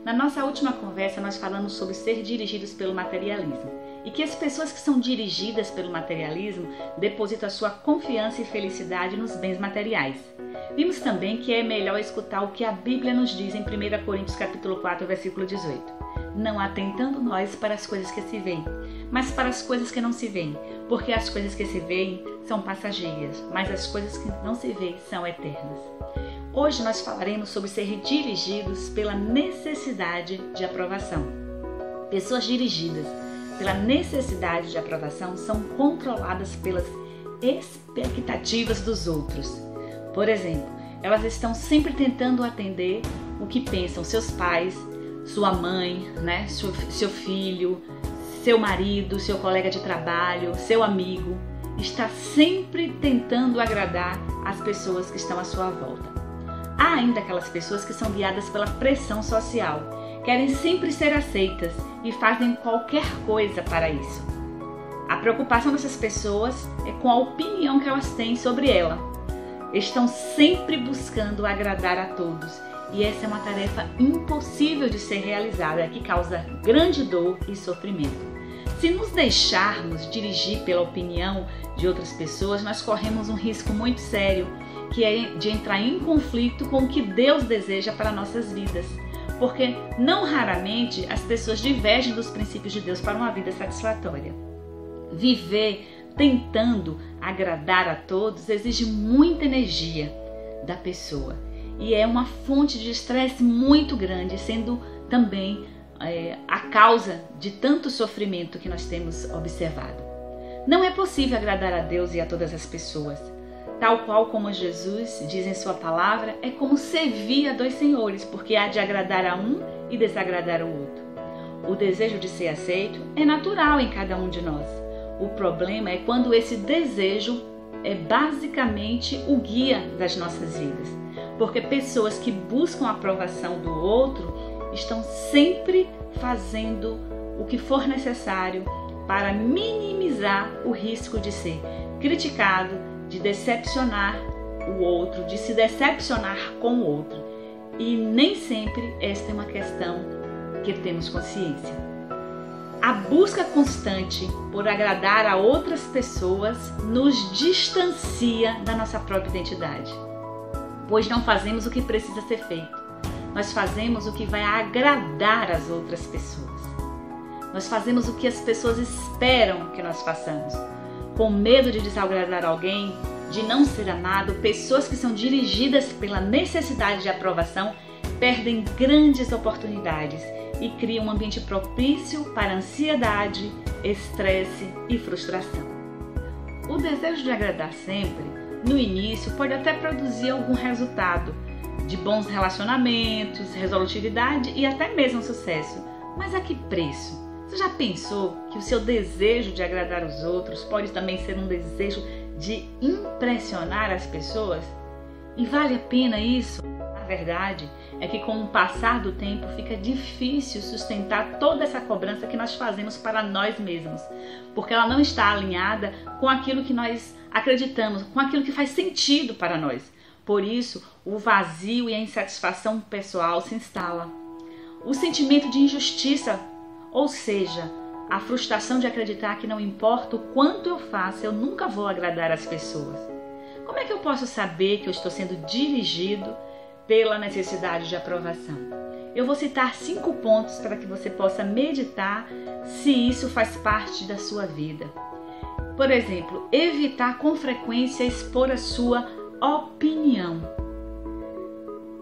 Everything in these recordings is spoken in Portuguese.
Na nossa última conversa, nós falamos sobre ser dirigidos pelo materialismo e que as pessoas que são dirigidas pelo materialismo depositam a sua confiança e felicidade nos bens materiais. Vimos também que é melhor escutar o que a Bíblia nos diz em 1 Coríntios capítulo 4, versículo 18. Não atentando nós para as coisas que se veem, mas para as coisas que não se veem, porque as coisas que se veem são passageiras, mas as coisas que não se veem são eternas. Hoje nós falaremos sobre ser dirigidos pela necessidade de aprovação. Pessoas dirigidas pela necessidade de aprovação são controladas pelas expectativas dos outros. Por exemplo, elas estão sempre tentando atender o que pensam seus pais, sua mãe, seu filho, seu marido, seu colega de trabalho, seu amigo. Está sempre tentando agradar as pessoas que estão à sua volta. Há ainda aquelas pessoas que são guiadas pela pressão social, querem sempre ser aceitas e fazem qualquer coisa para isso. A preocupação dessas pessoas é com a opinião que elas têm sobre ela. Estão sempre buscando agradar a todos e essa é uma tarefa impossível de ser realizada, que causa grande dor e sofrimento. Se nos deixarmos dirigir pela opinião de outras pessoas, nós corremos um risco muito sério, que é de entrar em conflito com o que Deus deseja para nossas vidas. Porque não raramente as pessoas divergem dos princípios de Deus para uma vida satisfatória. Viver tentando agradar a todos exige muita energia da pessoa e é uma fonte de estresse muito grande, sendo também a causa de tanto sofrimento que nós temos observado. Não é possível agradar a Deus e a todas as pessoas. Tal qual como Jesus diz em sua palavra, é como servir a dois senhores, porque há de agradar a um e desagradar o outro. O desejo de ser aceito é natural em cada um de nós. O problema é quando esse desejo é basicamente o guia das nossas vidas, porque pessoas que buscam a aprovação do outro estão sempre fazendo o que for necessário para minimizar o risco de ser criticado, de decepcionar o outro, de se decepcionar com o outro. E nem sempre esta é uma questão que temos consciência. A busca constante por agradar a outras pessoas nos distancia da nossa própria identidade, pois não fazemos o que precisa ser feito. Nós fazemos o que vai agradar as outras pessoas. Nós fazemos o que as pessoas esperam que nós façamos. Com medo de desagradar alguém, de não ser amado, pessoas que são dirigidas pela necessidade de aprovação perdem grandes oportunidades e criam um ambiente propício para ansiedade, estresse e frustração. O desejo de agradar sempre, no início, pode até produzir algum resultado de bons relacionamentos, resolutividade e até mesmo sucesso. Mas a que preço? Você já pensou que o seu desejo de agradar os outros pode também ser um desejo de impressionar as pessoas? E vale a pena isso? A verdade é que com o passar do tempo fica difícil sustentar toda essa cobrança que nós fazemos para nós mesmos, porque ela não está alinhada com aquilo que nós acreditamos, com aquilo que faz sentido para nós. Por isso, o vazio e a insatisfação pessoal se instala. O sentimento de injustiça, ou seja, a frustração de acreditar que não importa o quanto eu faço, eu nunca vou agradar as pessoas. Como é que eu posso saber que eu estou sendo dirigido pela necessidade de aprovação? Eu vou citar 5 pontos para que você possa meditar se isso faz parte da sua vida. Por exemplo, evitar com frequência expor a sua opinião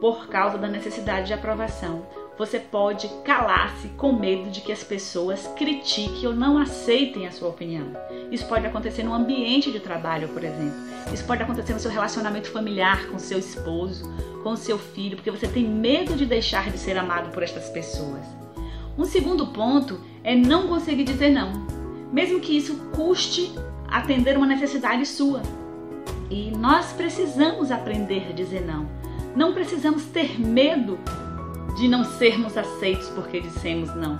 por causa da necessidade de aprovação. Você pode calar-se com medo de que as pessoas critiquem ou não aceitem a sua opinião. Isso pode acontecer no ambiente de trabalho, por exemplo. Isso pode acontecer no seu relacionamento familiar com seu esposo, com seu filho, porque você tem medo de deixar de ser amado por estas pessoas. Um segundo ponto é não conseguir dizer não, mesmo que isso custe atender uma necessidade sua. E nós precisamos aprender a dizer não. Não precisamos ter medo de não sermos aceitos porque dissemos não.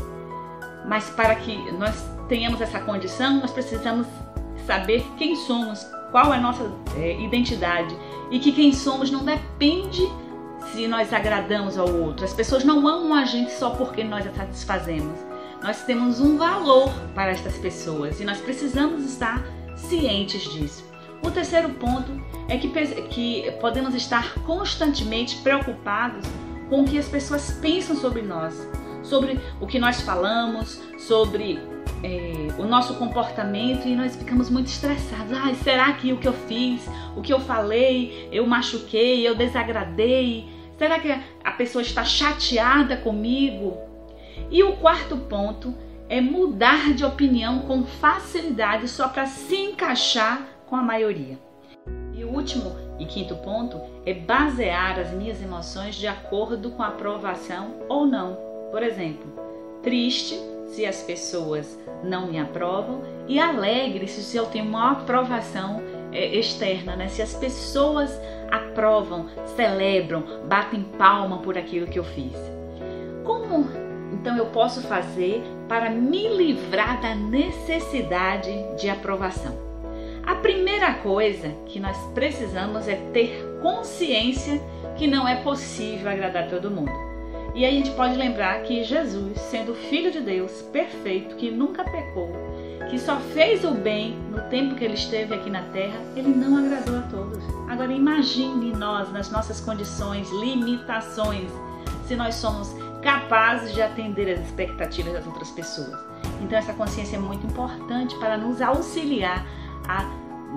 Mas para que nós tenhamos essa condição, nós precisamos saber quem somos, qual é a nossa identidade, e que quem somos não depende se nós agradamos ao outro. As pessoas não amam a gente só porque nós a satisfazemos. Nós temos um valor para estas pessoas e nós precisamos estar cientes disso. O terceiro ponto é que podemos estar constantemente preocupados com o que as pessoas pensam sobre nós, sobre o que nós falamos, sobre o nosso comportamento, e nós ficamos muito estressados. Será que o que eu fiz, o que eu falei, eu machuquei, eu desagradei? Será que a pessoa está chateada comigo? E o quarto ponto é mudar de opinião com facilidade só para se encaixar com a maioria. E o último e quinto ponto é basear as minhas emoções de acordo com a aprovação ou não. Por exemplo, triste se as pessoas não me aprovam e alegre se eu tenho uma aprovação externa, né? Se as pessoas aprovam, celebram, batem palma por aquilo que eu fiz. Como então eu posso fazer para me livrar da necessidade de aprovação? A primeira coisa que nós precisamos é ter consciência que não é possível agradar todo mundo. E aí a gente pode lembrar que Jesus, sendo Filho de Deus, perfeito, que nunca pecou, que só fez o bem no tempo que ele esteve aqui na terra, ele não agradou a todos. Agora imagine nós, nas nossas condições, limitações, se nós somos capazes de atender as expectativas das outras pessoas. Então essa consciência é muito importante para nos auxiliar a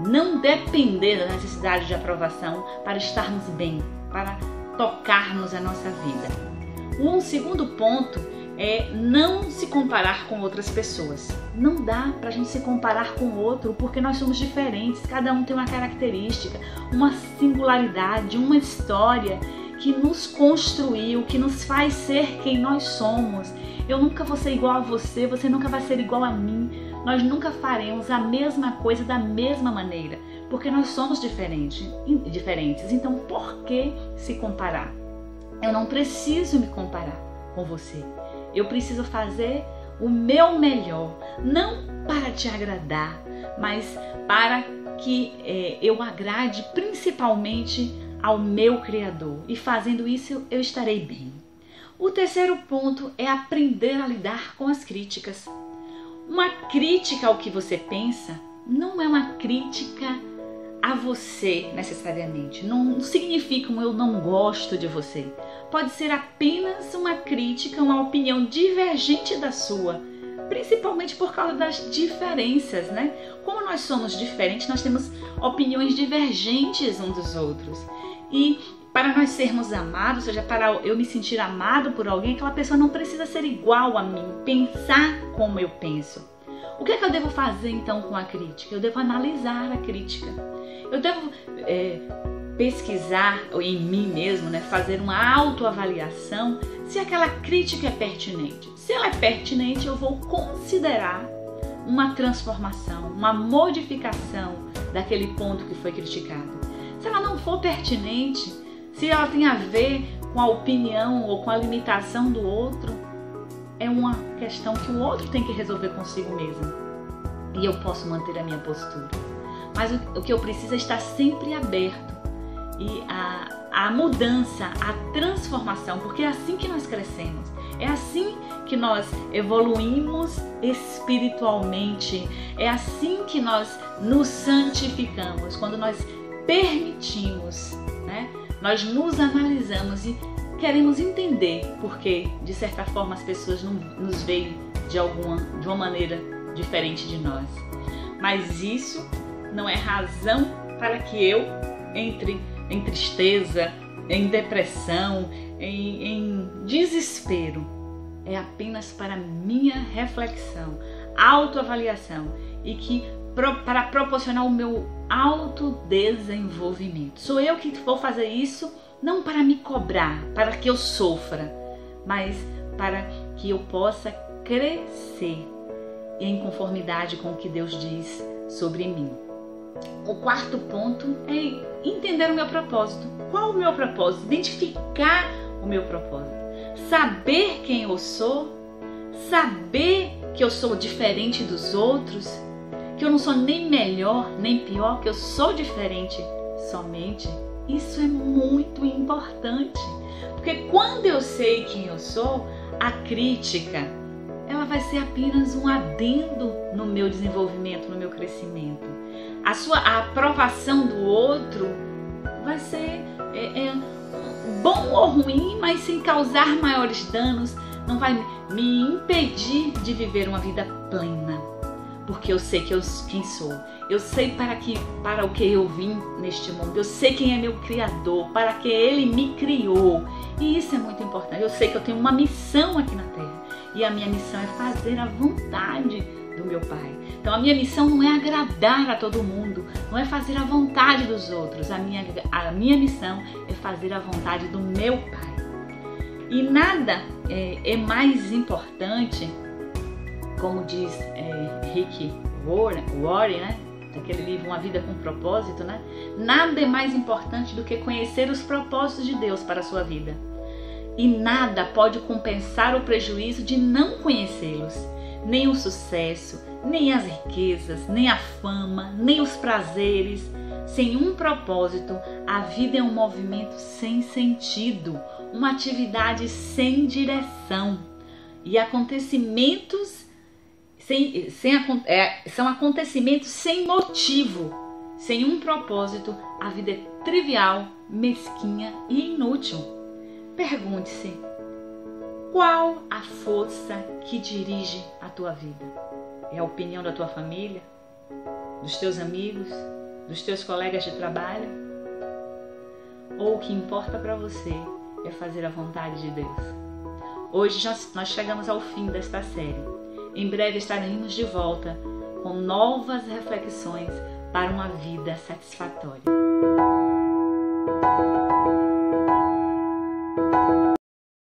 não depender da necessidade de aprovação para estarmos bem, para tocarmos a nossa vida. Um segundo ponto é não se comparar com outras pessoas. Não dá pra gente se comparar com o outro porque nós somos diferentes, cada um tem uma característica, uma singularidade, uma história que nos construiu, que nos faz ser quem nós somos. Eu nunca vou ser igual a você, você nunca vai ser igual a mim. Nós nunca faremos a mesma coisa da mesma maneira, porque nós somos diferentes. Então, por que se comparar? Eu não preciso me comparar com você. Eu preciso fazer o meu melhor, não para te agradar, mas para que eu agrade principalmente ao meu Criador. E fazendo isso, eu estarei bem. O terceiro ponto é aprender a lidar com as críticas. Uma crítica ao que você pensa não é uma crítica a você necessariamente. Não significa um eu não gosto de você. Pode ser apenas uma crítica, uma opinião divergente da sua, principalmente por causa das diferenças, né? Como nós somos diferentes, nós temos opiniões divergentes uns dos outros. E para nós sermos amados, ou seja, para eu me sentir amado por alguém, aquela pessoa não precisa ser igual a mim, pensar como eu penso. O que é que eu devo fazer então com a crítica? Eu devo analisar a crítica. Eu devo pesquisar em mim mesmo, né? Fazer uma autoavaliação se aquela crítica é pertinente. Se ela é pertinente, eu vou considerar uma transformação, uma modificação daquele ponto que foi criticado. Se ela não for pertinente, se ela tem a ver com a opinião ou com a limitação do outro, é uma questão que o outro tem que resolver consigo mesmo. E eu posso manter a minha postura. Mas o que eu preciso é estar sempre aberto. E a mudança, a transformação, porque é assim que nós crescemos. É assim que nós evoluímos espiritualmente. É assim que nós nos santificamos. Quando nós permitimos, né? Nós nos analisamos e queremos entender porque, de certa forma, as pessoas não nos veem de uma maneira diferente de nós. Mas isso não é razão para que eu entre em tristeza, em depressão, em desespero. É apenas para minha reflexão, autoavaliação e para proporcionar o meu autodesenvolvimento. Sou eu que vou fazer isso não para me cobrar, para que eu sofra, mas para que eu possa crescer em conformidade com o que Deus diz sobre mim. O quarto ponto é entender o meu propósito. Qual o meu propósito? Identificar o meu propósito. Saber quem eu sou, saber que eu sou diferente dos outros, que eu não sou nem melhor nem pior, que eu sou diferente somente. Isso é muito importante, porque quando eu sei quem eu sou, a crítica, ela vai ser apenas um adendo no meu desenvolvimento, no meu crescimento. A aprovação do outro vai ser bom ou ruim, mas sem causar maiores danos, não vai me impedir de viver uma vida plena. Porque eu sei quem sou, eu sei para o que eu vim neste mundo, eu sei quem é meu Criador, para que Ele me criou. E isso é muito importante. Eu sei que eu tenho uma missão aqui na Terra, e a minha missão é fazer a vontade do meu Pai. Então a minha missão não é agradar a todo mundo, não é fazer a vontade dos outros. A minha missão é fazer a vontade do meu Pai. E nada é mais importante, como diz Rick Warren, né? Daquele livro Uma Vida com Propósito, né? Nada é mais importante do que conhecer os propósitos de Deus para a sua vida. E nada pode compensar o prejuízo de não conhecê-los. Nem o sucesso, nem as riquezas, nem a fama, nem os prazeres. Sem um propósito, a vida é um movimento sem sentido, uma atividade sem direção. E acontecimentos são acontecimentos sem motivo. Sem um propósito, a vida é trivial, mesquinha e inútil. Pergunte-se: qual a força que dirige a tua vida? É a opinião da tua família? Dos teus amigos? Dos teus colegas de trabalho? Ou o que importa para você é fazer a vontade de Deus? Hoje nós chegamos ao fim desta série. Em breve estaremos de volta com novas reflexões para uma vida satisfatória.